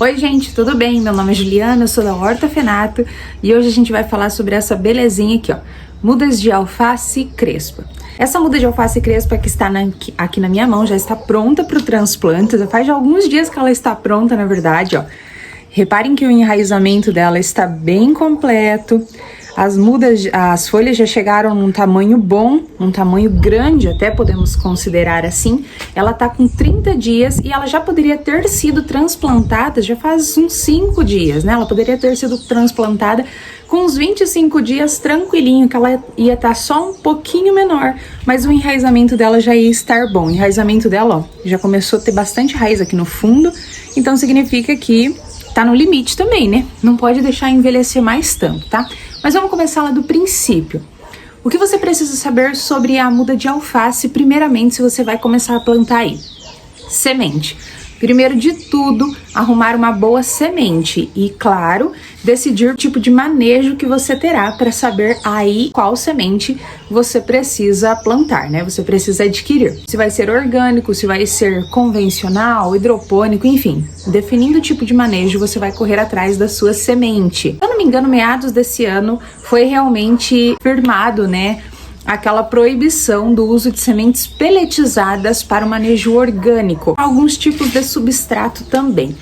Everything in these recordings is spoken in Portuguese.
Oi gente, tudo bem? Meu nome é Juliana, eu sou da Horta Fenato e hoje a gente vai falar sobre essa belezinha aqui, ó, mudas de alface crespa. Essa muda de alface crespa que está aqui na minha mão já está pronta para o transplante, já faz alguns dias que ela está pronta, na verdade, ó. Reparem que o enraizamento dela está bem completo. As folhas já chegaram num tamanho bom, um tamanho grande, até podemos considerar assim. Ela tá com 30 dias e ela já poderia ter sido transplantada já faz uns 5 dias, né? Ela poderia ter sido transplantada com uns 25 dias tranquilinho, que ela ia estar só um pouquinho menor, mas o enraizamento dela já ia estar bom. O enraizamento dela, ó, já começou a ter bastante raiz aqui no fundo, então significa que tá no limite também, né? Não pode deixar envelhecer mais tanto, tá? Mas vamos começar lá do princípio. O que você precisa saber sobre a muda de alface, primeiramente, se você vai começar a plantar aí? Semente. Primeiro de tudo, arrumar uma boa semente e, claro, decidir o tipo de manejo que você terá para saber aí qual semente você precisa plantar, né? Você precisa adquirir. Se vai ser orgânico, se vai ser convencional, hidropônico, enfim. Definindo o tipo de manejo, você vai correr atrás da sua semente. Se eu não me engano, meados desse ano foi realmente firmado, né, aquela proibição do uso de sementes peletizadas para o manejo orgânico, alguns tipos de substrato também.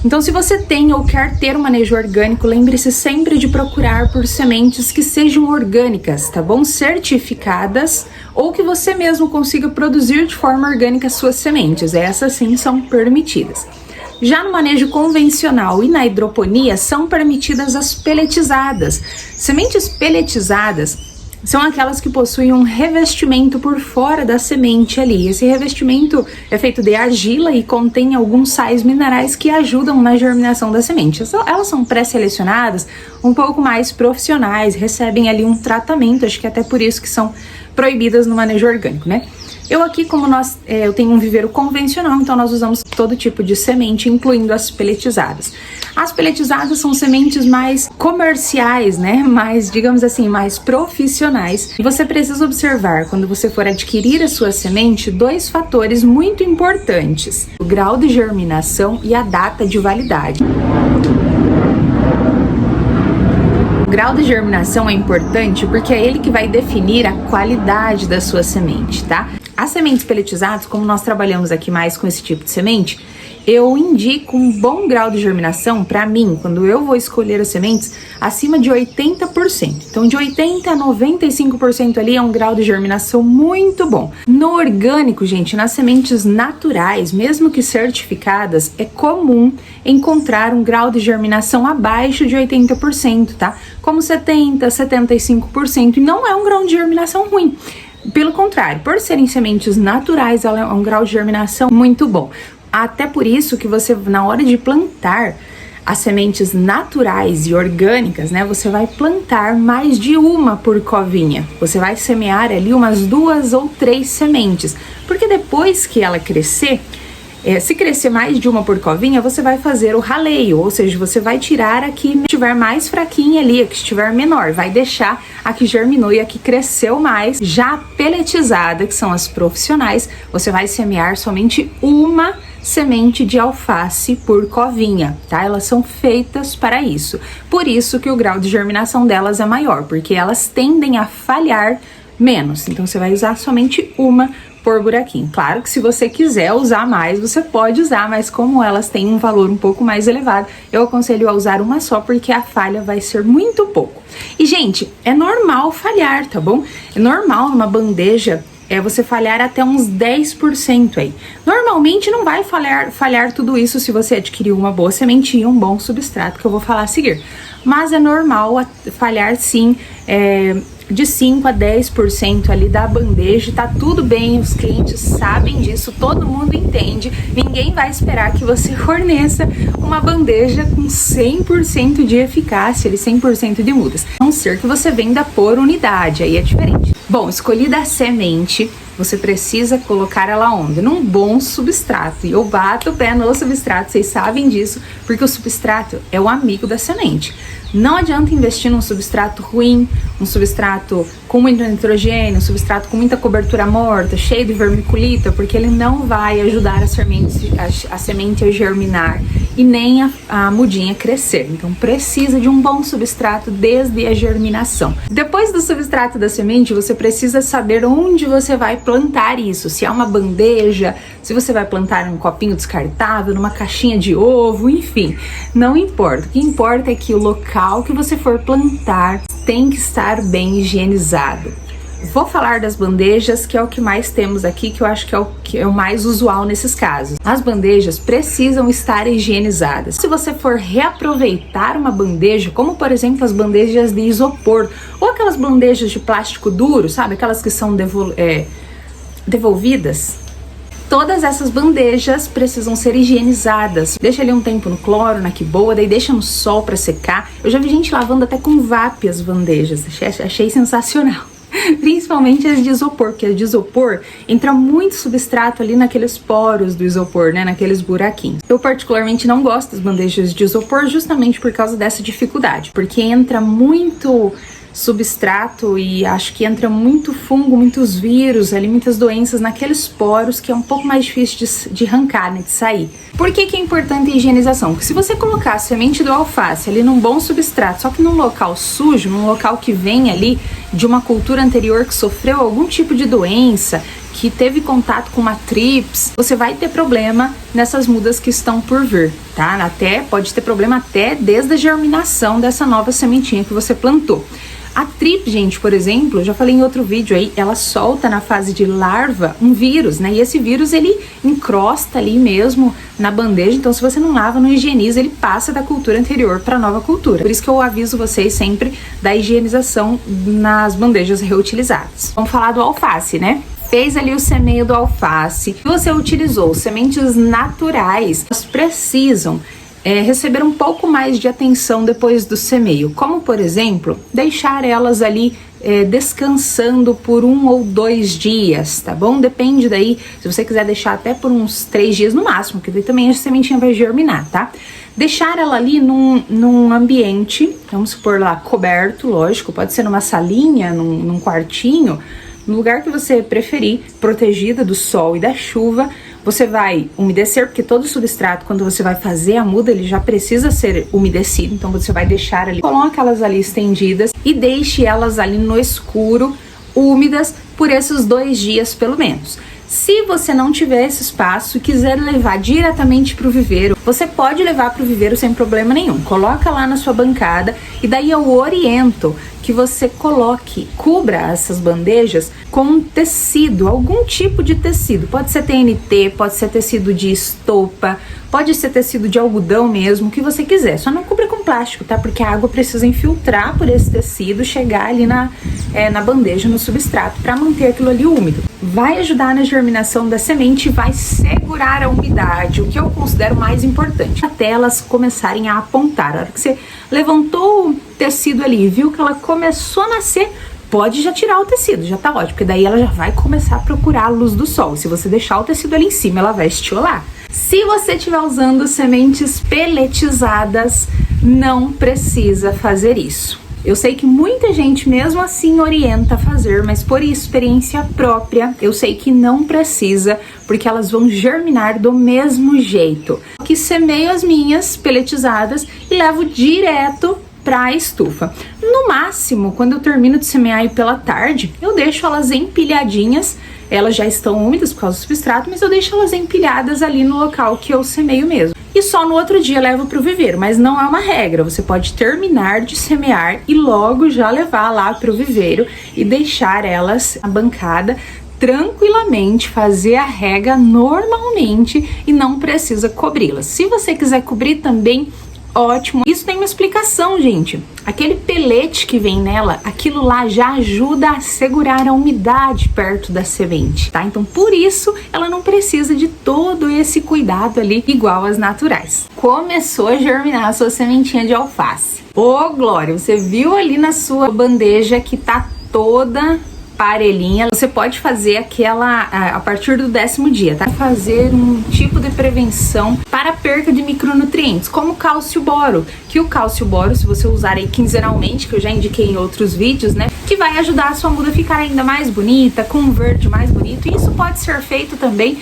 Então, se você tem ou quer ter um manejo orgânico, lembre-se sempre de procurar por sementes que sejam orgânicas, tá bom? Certificadas, ou que você mesmo consiga produzir de forma orgânica as suas sementes. Essas sim são permitidas. Já no manejo convencional e na hidroponia são permitidas as peletizadas. Sementes peletizadas são aquelas que possuem um revestimento por fora da semente ali. Esse revestimento é feito de argila e contém alguns sais minerais que ajudam na germinação da semente. Elas são pré-selecionadas, um pouco mais profissionais, recebem ali um tratamento, acho que até por isso que são proibidas no manejo orgânico, né? Eu aqui, como eu tenho um viveiro convencional, então nós usamos todo tipo de semente, incluindo as peletizadas. As peletizadas são sementes mais comerciais, né? Mais, digamos assim, mais profissionais. E você precisa observar, quando você for adquirir a sua semente, dois fatores muito importantes: o grau de germinação e a data de validade. O grau de germinação é importante porque é ele que vai definir a qualidade da sua semente, tá? As sementes peletizadas, como nós trabalhamos aqui mais com esse tipo de semente, eu indico um bom grau de germinação para mim, quando eu vou escolher as sementes, acima de 80%. Então, de 80% a 95% ali é um grau de germinação muito bom. No orgânico, gente, nas sementes naturais, mesmo que certificadas, é comum encontrar um grau de germinação abaixo de 80%, tá? Como 70%, 75%, e não é um grau de germinação ruim. Pelo contrário, por serem sementes naturais, ela é um grau de germinação muito bom. Até por isso que você, na hora de plantar as sementes naturais e orgânicas, né, você vai plantar mais de uma por covinha. Você vai semear ali umas 2 ou 3 sementes, porque depois que ela crescer, se crescer mais de uma por covinha, você vai fazer o raleio, ou seja, você vai tirar a que estiver mais fraquinha ali, a que estiver menor, vai deixar a que germinou e a que cresceu mais. Já peletizada, que são as profissionais, você vai semear somente uma semente de alface por covinha, tá? Elas são feitas para isso. Por isso que o grau de germinação delas é maior, porque elas tendem a falhar menos. Então você vai usar somente uma por buraquinho. Claro que se você quiser usar mais, você pode usar, mas como elas têm um valor um pouco mais elevado, eu aconselho a usar uma só, porque a falha vai ser muito pouco. E, gente, é normal falhar, tá bom? É normal numa bandeja você falhar até uns 10% aí. Normalmente não vai falhar tudo isso se você adquiriu uma boa semente e um bom substrato, que eu vou falar a seguir. Mas é normal falhar sim, de 5 a 10% ali da bandeja, tá tudo bem, os clientes sabem disso, todo mundo entende, ninguém vai esperar que você forneça uma bandeja com 100% de eficácia, 100% de mudas, a não ser que você venda por unidade, aí é diferente. Bom, escolhida a semente, você precisa colocar ela onde? Num bom substrato. E eu bato o pé no substrato, vocês sabem disso, porque o substrato é o amigo da semente. Não adianta investir num substrato ruim, um substrato com muito nitrogênio, um substrato com muita cobertura morta, cheio de vermiculita, porque ele não vai ajudar a semente a germinar e nem a mudinha crescer. Então precisa de um bom substrato desde a germinação. Depois do substrato da semente, você precisa saber onde você vai plantar isso. Se é uma bandeja, se você vai plantar em um copinho descartável, numa caixinha de ovo, enfim, não importa. O que importa é que o local que você for plantar tem que estar bem higienizado. Vou falar das bandejas, que é o que mais temos aqui, que eu acho que é o mais usual nesses casos. As bandejas precisam estar higienizadas. Se você for reaproveitar uma bandeja, como por exemplo as bandejas de isopor, ou aquelas bandejas de plástico duro, sabe? Aquelas que são devolvidas. Todas essas bandejas precisam ser higienizadas. Deixa ali um tempo no cloro, na que boa, daí deixa no sol para secar. Eu já vi gente lavando até com VAP as bandejas, achei sensacional. Principalmente as de isopor, porque as de isopor entra muito substrato ali naqueles poros do isopor, né, naqueles buraquinhos. Eu particularmente não gosto das bandejas de isopor justamente por causa dessa dificuldade, porque entra muito substrato e acho que entra muito fungo, muitos vírus ali, muitas doenças naqueles poros que é um pouco mais difícil de arrancar, né, de sair. Por que que é importante a higienização? Porque se você colocar a semente do alface ali num bom substrato, só que num local sujo, num local que vem ali de uma cultura anterior que sofreu algum tipo de doença, que teve contato com uma trips, você vai ter problema nessas mudas que estão por vir, tá? Pode ter problema até desde a germinação dessa nova sementinha que você plantou. A trips, gente, por exemplo, já falei em outro vídeo aí, ela solta na fase de larva um vírus, né? E esse vírus, ele encrosta ali mesmo na bandeja, então se você não lava, não higieniza, ele passa da cultura anterior para a nova cultura. Por isso que eu aviso vocês sempre da higienização nas bandejas reutilizadas. Vamos falar do alface, né? Fez ali o semeio do alface, você utilizou sementes naturais, elas precisam receber um pouco mais de atenção depois do semeio, como por exemplo, deixar elas ali descansando por 1 ou 2 dias, tá bom? Depende daí, se você quiser deixar até por uns 3 dias no máximo, que daí também a sementinha vai germinar, tá? Deixar ela ali num ambiente, vamos supor lá, coberto, lógico, pode ser numa salinha, num quartinho, no lugar que você preferir, protegida do sol e da chuva. Você vai umedecer, porque todo substrato, quando você vai fazer a muda, ele já precisa ser umedecido. Então você vai deixar ali, coloca elas ali estendidas e deixe elas ali no escuro, úmidas, por esses 2 dias pelo menos. Se você não tiver esse espaço e quiser levar diretamente para o viveiro, você pode levar para o viveiro sem problema nenhum. Coloca lá na sua bancada e daí eu oriento que você cubra essas bandejas com um tecido, algum tipo de tecido. Pode ser TNT, pode ser tecido de estopa, pode ser tecido de algodão mesmo, o que você quiser. Só não cubra com plástico, tá? Porque a água precisa infiltrar por esse tecido, chegar ali na bandeja, no substrato, para manter aquilo ali úmido. Vai ajudar na germinação da semente e vai segurar a umidade, o que eu considero mais importante, até elas começarem a apontar. A hora que você levantou o tecido ali e viu que ela começou a nascer, pode já tirar o tecido, já tá ótimo, porque daí ela já vai começar a procurar a luz do sol. Se você deixar o tecido ali em cima, ela vai estiolar. Se você estiver usando sementes peletizadas, não precisa fazer isso. Eu sei que muita gente mesmo assim orienta a fazer, mas por experiência própria, eu sei que não precisa, porque elas vão germinar do mesmo jeito. Que semeio as minhas peletizadas e levo direto para a estufa. No máximo, quando eu termino de semear aí pela tarde, eu deixo elas empilhadinhas. Elas já estão úmidas por causa do substrato, mas eu deixo elas empilhadas ali no local que eu semeio mesmo. E só no outro dia levo para o viveiro, mas não é uma regra. Você pode terminar de semear e logo já levar lá para o viveiro e deixar elas na bancada tranquilamente, fazer a rega normalmente e não precisa cobri-las. Se você quiser cobrir também, ótimo. Isso tem uma explicação, gente. Aquele pelete que vem nela, aquilo lá já ajuda a segurar a umidade perto da semente, tá? Então, por isso, ela não precisa de todo esse cuidado ali, igual as naturais. Começou a germinar a sua sementinha de alface. Ô, Glória, você viu ali na sua bandeja que tá toda parelhinha. Você pode fazer aquela a partir do 10º dia, tá? Fazer um tipo de prevenção para a perca de micronutrientes, como o cálcio boro, que o cálcio boro, se você usar aí quinzenalmente, que eu já indiquei em outros vídeos, né, que vai ajudar a sua muda a ficar ainda mais bonita, com um verde mais bonito. E isso pode ser feito também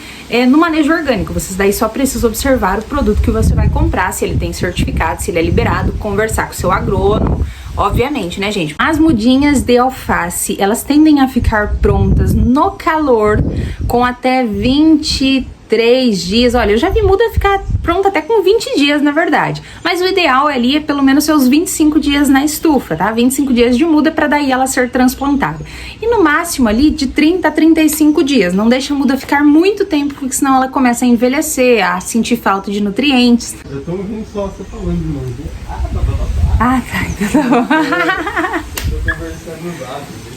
no manejo orgânico. Vocês daí só precisam observar o produto que você vai comprar, se ele tem certificado, se ele é liberado, conversar com o seu agrônomo, obviamente, né, gente? As mudinhas de alface, elas tendem a ficar prontas no calor com até 23 dias. Olha, eu já vi muda ficar pronta até com 20 dias, na verdade. Mas o ideal ali é pelo menos seus 25 dias na estufa, tá? 25 dias de muda para daí ela ser transplantada. E no máximo ali de 30 a 35 dias. Não deixa a muda ficar muito tempo, porque senão ela começa a envelhecer, a sentir falta de nutrientes. Eu tô ouvindo só você falando de novo. Ah, tá. Eu tô conversando nos áudios.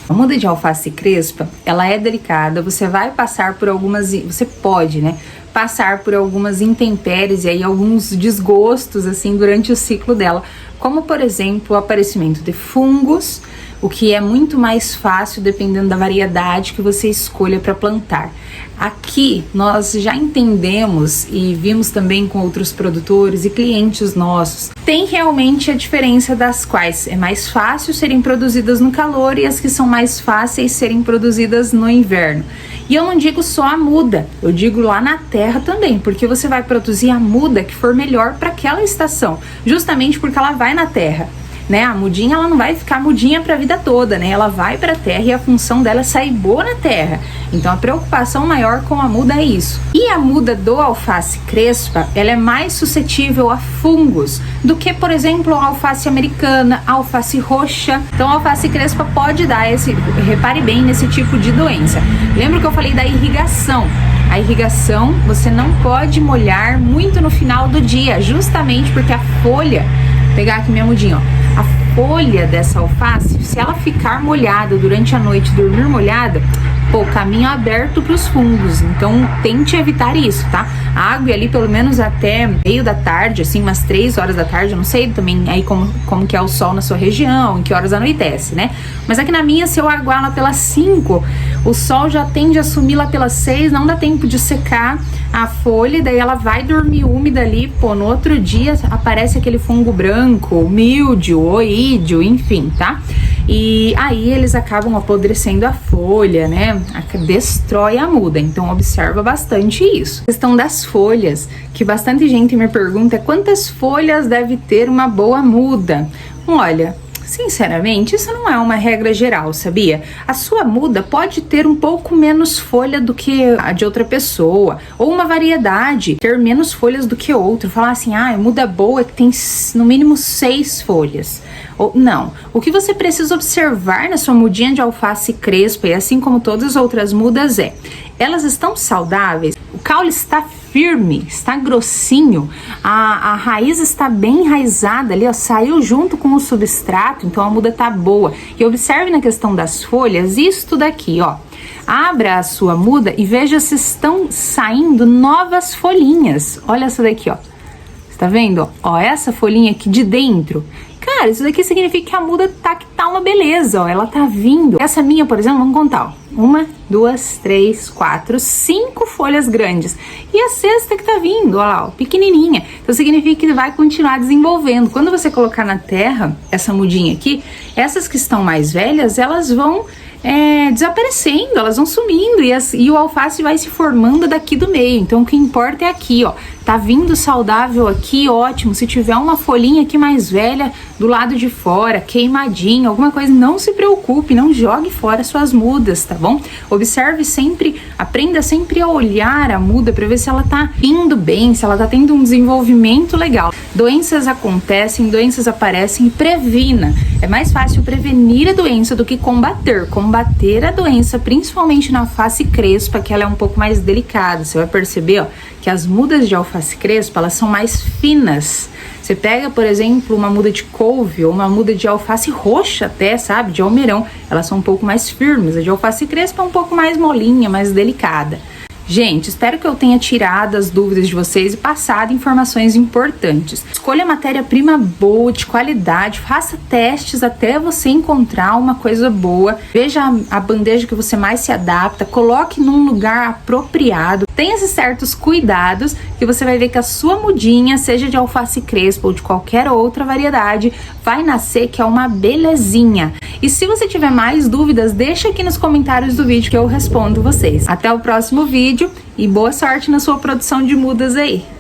A muda de alface crespa, ela é delicada, você vai passar por algumas, você pode, né, passar por algumas intempéries e aí alguns desgostos, assim, durante o ciclo dela, como, por exemplo, o aparecimento de fungos, o que é muito mais fácil dependendo da variedade que você escolha para plantar. Aqui nós já entendemos e vimos também com outros produtores e clientes nossos, tem realmente a diferença das quais é mais fácil serem produzidas no calor e as que são mais fáceis serem produzidas no inverno. E eu não digo só a muda, eu digo lá na terra também, porque você vai produzir a muda que for melhor para aquela estação, justamente porque ela vai na terra. Né, a mudinha ela não vai ficar mudinha para a vida toda, né? Ela vai para a terra e a função dela é sair boa na terra. Então a preocupação maior com a muda é isso. E a muda do alface crespa, ela é mais suscetível a fungos do que, por exemplo, a alface americana, a alface roxa. Então a alface crespa pode dar repare bem nesse tipo de doença. Lembra que eu falei da irrigação? A irrigação você não pode molhar muito no final do dia, justamente porque a folha, vou pegar aqui minha mudinha, ó. A folha dessa alface, se ela ficar molhada durante a noite, dormir molhada, pô, caminho aberto para os fungos. Então tente evitar isso, tá? A água ali pelo menos até meio da tarde, assim, umas 3 horas da tarde, eu não sei também aí como que é o sol na sua região, em que horas anoitece, né? Mas aqui na minha, se eu aguar lá pelas 5, o sol já tende a sumir lá pelas 6, não dá tempo de secar a folha, daí ela vai dormir úmida ali, pô, no outro dia aparece aquele fungo branco, míldio, oídio, enfim, tá? E aí eles acabam apodrecendo a folha, né? Destrói a muda, então observa bastante isso. A questão das folhas, que bastante gente me pergunta, quantas folhas deve ter uma boa muda? Olha, sinceramente, isso não é uma regra geral, sabia? A sua muda pode ter um pouco menos folha do que a de outra pessoa, ou uma variedade, ter menos folhas do que outra. Falar assim, a muda boa que tem no mínimo 6 folhas. Ou, não, o que você precisa observar na sua mudinha de alface crespa, e assim como todas as outras mudas, elas estão saudáveis, o caule está firme, está grossinho, a raiz está bem enraizada ali, ó, saiu junto com o substrato, então a muda tá boa. E observe na questão das folhas, isto daqui, ó. Abra a sua muda e veja se estão saindo novas folhinhas. Olha essa daqui, ó. Você tá vendo? Ó, essa folhinha aqui de dentro. Cara, isso daqui significa que a muda tá uma beleza, ó, ela tá vindo. Essa minha, por exemplo, vamos contar, ó. 1, 2, 3, 4, 5 folhas grandes. E a sexta que tá vindo, ó lá, ó, pequenininha. Então significa que vai continuar desenvolvendo. Quando você colocar na terra, essa mudinha aqui, essas que estão mais velhas, elas vão desaparecendo, elas vão sumindo e o alface vai se formando daqui do meio. Então o que importa é aqui, ó, tá vindo saudável aqui, ótimo. Se tiver uma folhinha aqui mais velha do lado de fora, queimadinha, alguma coisa, não se preocupe, não jogue fora suas mudas, tá bom? Observe sempre, aprenda sempre a olhar a muda para ver se ela tá indo bem, se ela tá tendo um desenvolvimento legal. Doenças acontecem, doenças aparecem, e previna. É mais fácil prevenir a doença do que combater. Combater a doença, principalmente na alface crespa, que ela é um pouco mais delicada. Você vai perceber, ó, que as mudas de alface crespa, elas são mais finas. Você pega, por exemplo, uma muda de couve ou uma muda de alface roxa até, sabe, de almeirão, elas são um pouco mais firmes. A de alface crespa é um pouco mais molinha, mais delicada. Gente, espero que eu tenha tirado as dúvidas de vocês e passado informações importantes. Escolha matéria-prima boa, de qualidade, faça testes até você encontrar uma coisa boa. Veja a bandeja que você mais se adapta, coloque num lugar apropriado. Tenha esses certos cuidados que você vai ver que a sua mudinha, seja de alface crespa ou de qualquer outra variedade, vai nascer que é uma belezinha. E se você tiver mais dúvidas, deixa aqui nos comentários do vídeo que eu respondo vocês. Até o próximo vídeo e boa sorte na sua produção de mudas aí!